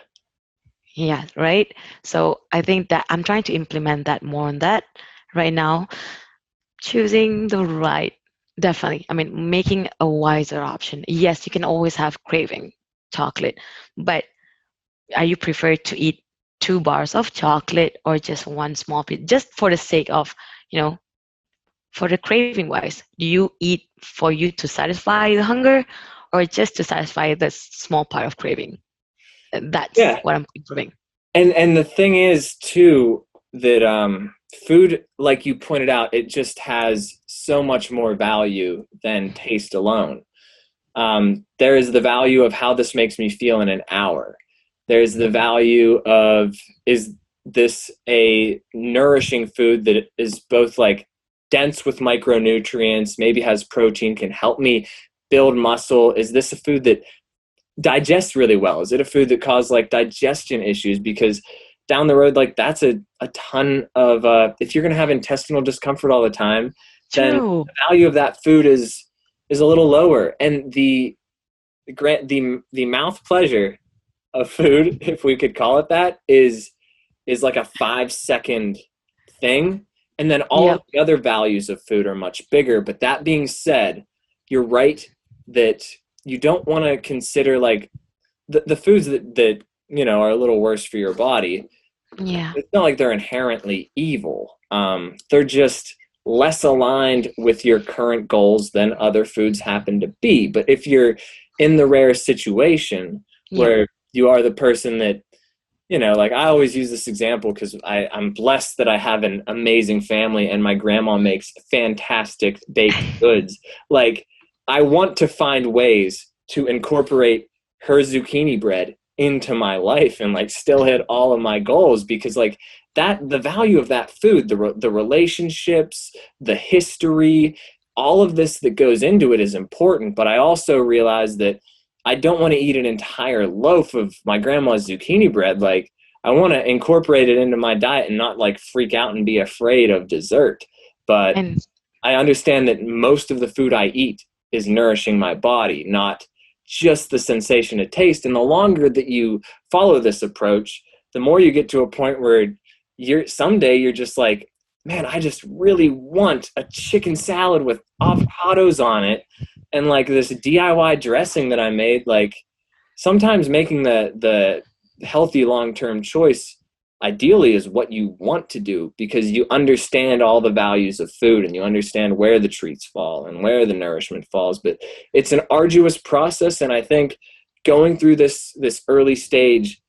Yeah, right. So I think that I'm trying to implement that more on that right now. Choosing the right, definitely. I mean, making a wiser option. Yes, you can always have craving chocolate, but are you prefer to eat 2 bars of chocolate or just one small piece, just for the sake of, you know, for the craving wise? Do you eat for you to satisfy the hunger or just to satisfy the small part of craving? That's Yeah. what I'm improving. And the thing is too that food, like you pointed out, it just has so much more value than taste alone. There is the value of how this makes me feel in an hour. There's the value of, is this a nourishing food that is both like dense with micronutrients, maybe has protein, can help me build muscle? Is this a food that digest really well? Is it a food that causes like digestion issues? Because down the road, like that's a ton of if you're going to have intestinal discomfort all the time, then True. the value of that food is a little lower. And the mouth pleasure of food, if we could call it that, is like a 5 second thing. And then all of Yep. the other values of food are much bigger. But that being said, you're right that you don't want to consider like the foods that are a little worse for your body. Yeah. It's not like they're inherently evil. They're just less aligned with your current goals than other foods happen to be. But if you're in the rare situation Yep. where you are the person that, like I always use this example because I'm blessed that I have an amazing family and my grandma makes fantastic baked goods. Like, I want to find ways to incorporate her zucchini bread into my life and like still hit all of my goals, because like that, the value of that food, the relationships, the history, all of this that goes into it is important. But I also realize that I don't want to eat an entire loaf of my grandma's zucchini bread. Like, I want to incorporate it into my diet and not like freak out and be afraid of dessert. But And I understand that most of the food I eat is nourishing my body, not just the sensation of taste. And the longer that you follow this approach, the more you get to a point where someday you're just like, man, I just really want a chicken salad with avocados on it and like this DIY dressing that I made. Like, sometimes making the healthy long-term choice ideally is what you want to do, because you understand all the values of food and you understand where the treats fall and where the nourishment falls. But it's an arduous process, and I think going through this early stage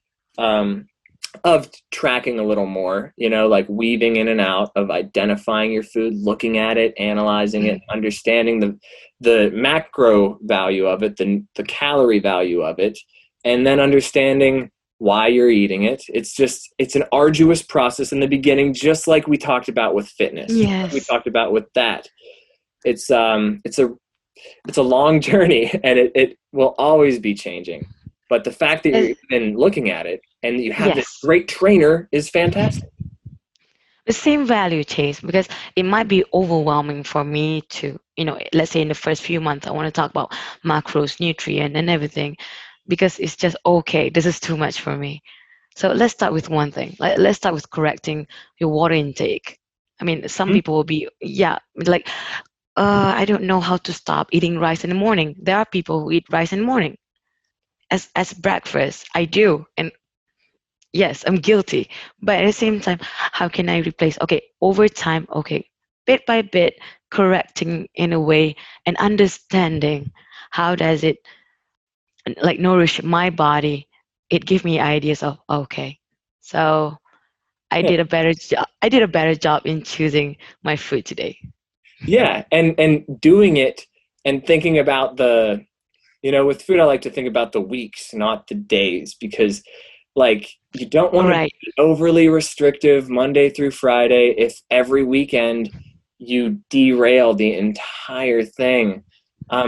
of tracking a little more, like weaving in and out of identifying your food, looking at it, analyzing it, understanding the macro value of it, the calorie value of it, and then understanding why you're eating it. It's an arduous process in the beginning, just like we talked about with fitness, just like we yes. talked about with that. It's a long journey, and it will always be changing. But the fact that Uh, you're even looking at it and that you have this yes. great trainer is fantastic. The same value chase, because it might be overwhelming for me to, let's say in the first few months, I want to talk about macros, nutrient, and everything, because it's just okay. This is too much for me. So let's start with one thing. Let's start with correcting your water intake. I mean, some Mhm. people will be, yeah, like, I don't know how to stop eating rice in the morning. There are people who eat rice in the morning as breakfast. I do, and yes, I'm guilty. But at the same time, how can I replace? Okay, over time, okay, bit by bit, correcting in a way and understanding how does it like nourish my body. It gave me ideas of okay, so Yeah. I did a better job in choosing my food today. Yeah, and doing it and thinking about with food, I like to think about the weeks, not the days, because like you don't want to Right. be overly restrictive Monday through Friday if every weekend you derail the entire thing.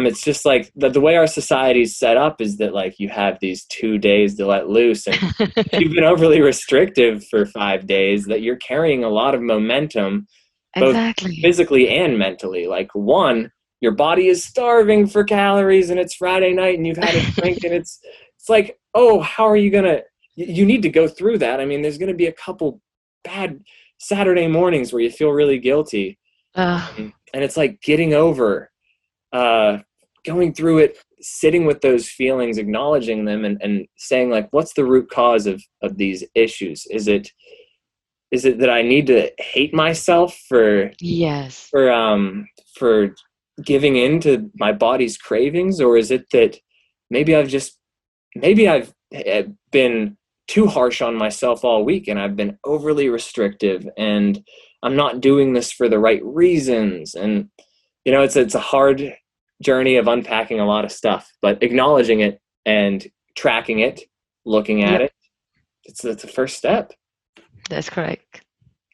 It's just like the way our society is set up is that like you have these 2 days to let loose, and if you've been overly restrictive for 5 days, that you're carrying a lot of momentum, both Exactly. physically and mentally. Like, one, your body is starving for calories and it's Friday night and you've had a drink, and it's like, oh, how are you gonna you need to go through that. I mean, there's going to be a couple bad Saturday mornings where you feel really guilty. And it's like getting over, going through it, sitting with those feelings, acknowledging them, and saying, like, what's the root cause of these issues? Is it that I need to hate myself for Yes. for giving in to my body's cravings, or is it that maybe I've been too harsh on myself all week, and I've been overly restrictive, and I'm not doing this for the right reasons. And it's a hard journey of unpacking a lot of stuff, but acknowledging it and tracking it, looking at it, it's the first step. That's correct.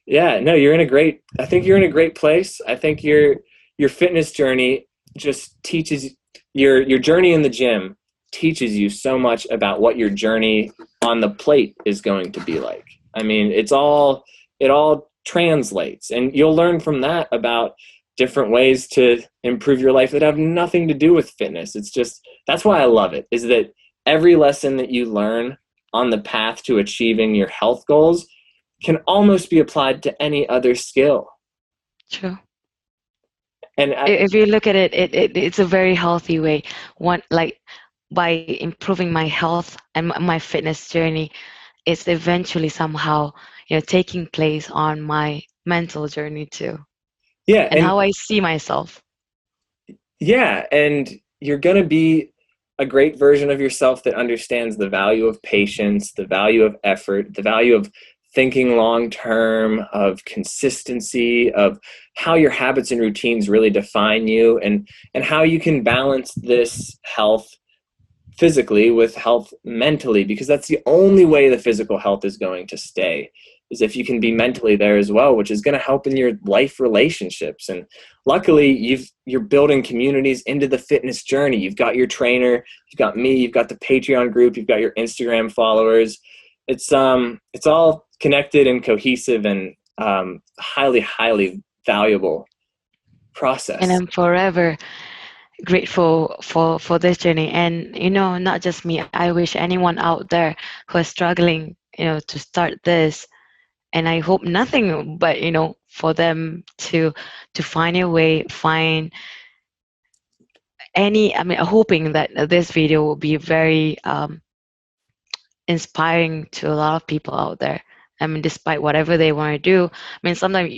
Yeah, no, I think you're in a great place. I think your fitness journey just teaches your journey in the gym teaches you so much about what your journey on the plate is going to be like. I mean, it all translates, and you'll learn from that about different ways to improve your life that have nothing to do with fitness. It's just, that's why I love it, is that every lesson that you learn on the path to achieving your health goals can almost be applied to any other skill. True. And If you look at it, it's a very healthy way. One, like, by improving my health and my fitness journey, it's eventually somehow, taking place on my mental journey too. yeah, And how I see myself. yeah, and you're going to be a great version of yourself that understands the value of patience, the value of effort, the value of thinking long term, of consistency, of how your habits and routines really define you, and how you can balance this health physically with health mentally, because that's the only way the physical health is going to stay, is if you can be mentally there as well, which is going to help in your life relationships. And luckily you're building communities into the fitness journey. You've got your trainer, you've got me, you've got the Patreon group, you've got your Instagram followers. It's all connected and cohesive, and highly valuable process. And I'm forever grateful for this journey. And not just me, I wish anyone out there who is struggling to start this, and I hope nothing but for them to find a way, find hoping that this video will be very inspiring to a lot of people out there. I mean, despite whatever they want to do, I mean, sometimes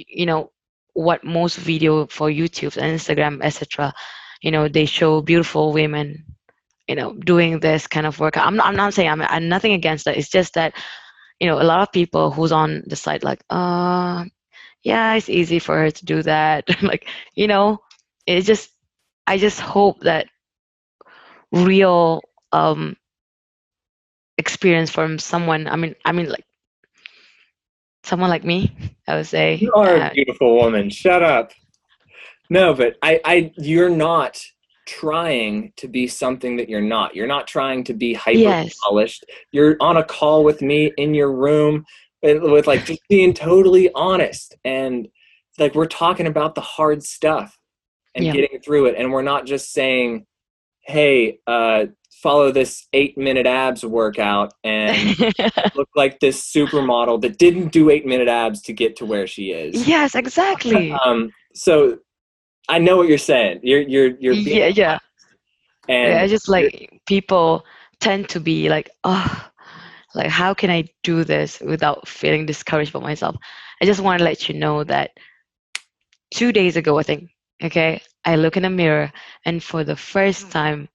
what most video for YouTube and Instagram, etc., they show beautiful women, doing this kind of work. I'm not saying I'm nothing against that. It's just that, a lot of people who's on the site like, yeah, it's easy for her to do that. Like, it's just, I just hope that real experience from someone. I mean, like someone like me, I would say. You are a beautiful woman. Shut up. No, but you're not trying to be something that you're not. You're not trying to be hyper polished. Yes. You're on a call with me in your room with like just being totally honest, and like we're talking about the hard stuff and getting through it. And we're not just saying, hey, follow this 8-minute abs workout and look like this supermodel that didn't do 8-minute abs to get to where she is. Yes, exactly. So I know what you're saying. You're being yeah. And I just like people tend to be like, oh, like how can I do this without feeling discouraged about myself? I just want to let you know that 2 days ago, I think, okay, I look in the mirror, and for the first time,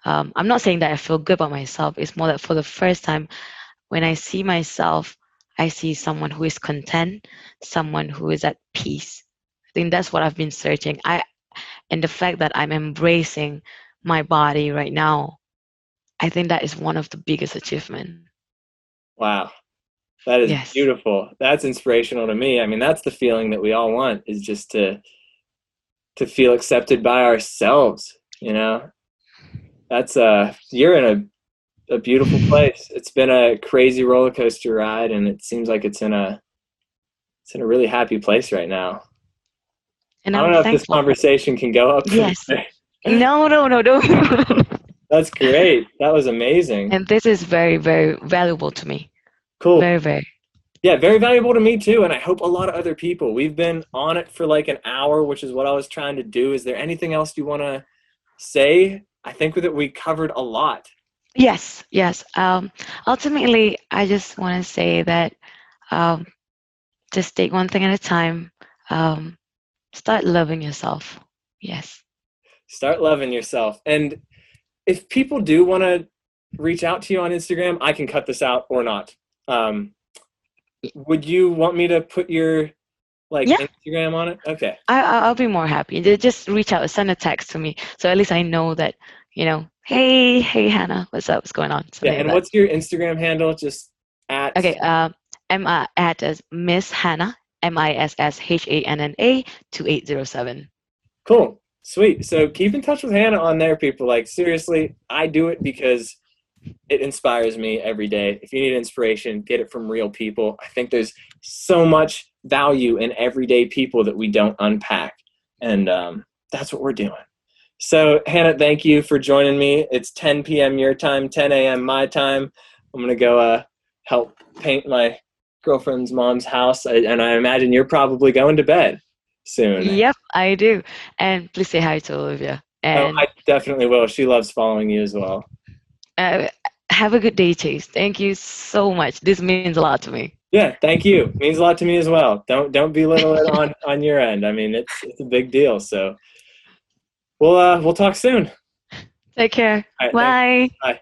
I'm not saying that I feel good about myself. It's more that for the first time, when I see myself, I see someone who is content, someone who is at peace. I think that's what I've been searching. And the fact that I'm embracing my body right now, I think that is one of the biggest achievements. Wow. That is beautiful. That's inspirational to me. I mean, that's the feeling that we all want, is just to feel accepted by ourselves, That's you're in a beautiful place. It's been a crazy roller coaster ride, and it seems like it's in a really happy place right now. And I don't know if this conversation can go up. Yes. No, don't. That's great. That was amazing. And this is very, very valuable to me. Cool. Very, very. Yeah, very valuable to me too, and I hope a lot of other people. We've been on it for like an hour, which is what I was trying to do. Is there anything else you want to say? I think that we covered a lot. Yes, yes. Ultimately, I just want to say that um, just take one thing at a time. Um, start loving yourself. Yes. Start loving yourself. And if people do want to reach out to you on Instagram, I can cut this out or not. Would you want me to put your like Yeah, Instagram on it? Okay. I'll be more happy. Just reach out, send a text to me, so at least I know that, hey, Hannah, what's up? What's going on? Yeah, Something like and that. what's your Instagram handle? Just at Okay. I'm at as Miss Hannah, MISSHANNA 2807. Cool. Sweet. So keep in touch with Hannah on there, people. Like, seriously, I do it because it inspires me every day. If you need inspiration, get it from real people. I think there's so much value in everyday people that we don't unpack. And that's what we're doing. So, Hannah, thank you for joining me. It's 10 p.m. your time, 10 a.m. my time. I'm going to go help paint my girlfriend's mom's house. And I imagine you're probably going to bed soon. Yep, I do. And please say hi to Olivia. Oh, And I definitely will. She loves following you as well. uh, have a good day, Chase. Thank you so much. This means a lot to me. Yeah, thank you. Means a lot to me as well. Don't belittle it on your end. I mean, it's a big deal. So we'll talk soon. Take care. All right, thanks. Bye. Bye.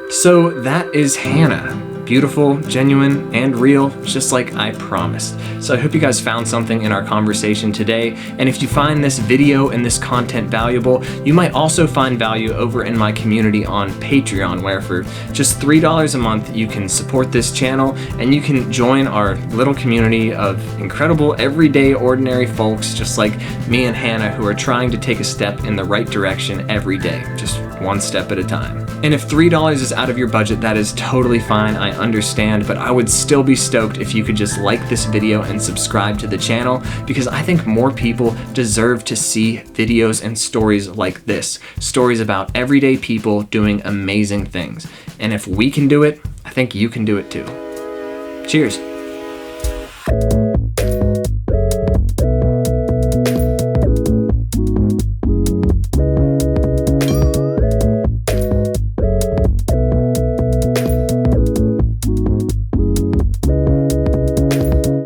So that is Hannah. Beautiful, genuine, and real, just like I promised. So I hope you guys found something in our conversation today. And if you find this video and this content valuable, you might also find value over in my community on Patreon, where for just $3 a month, you can support this channel and you can join our little community of incredible, everyday, ordinary folks, just like me and Hannah, who are trying to take a step in the right direction every day, just one step at a time. And if $3 is out of your budget, that is totally fine. I understand, but I would still be stoked if you could just like this video and subscribe to the channel, because I think more people deserve to see videos and stories like this. Stories about everyday people doing amazing things. And if we can do it, I think you can do it too. Cheers.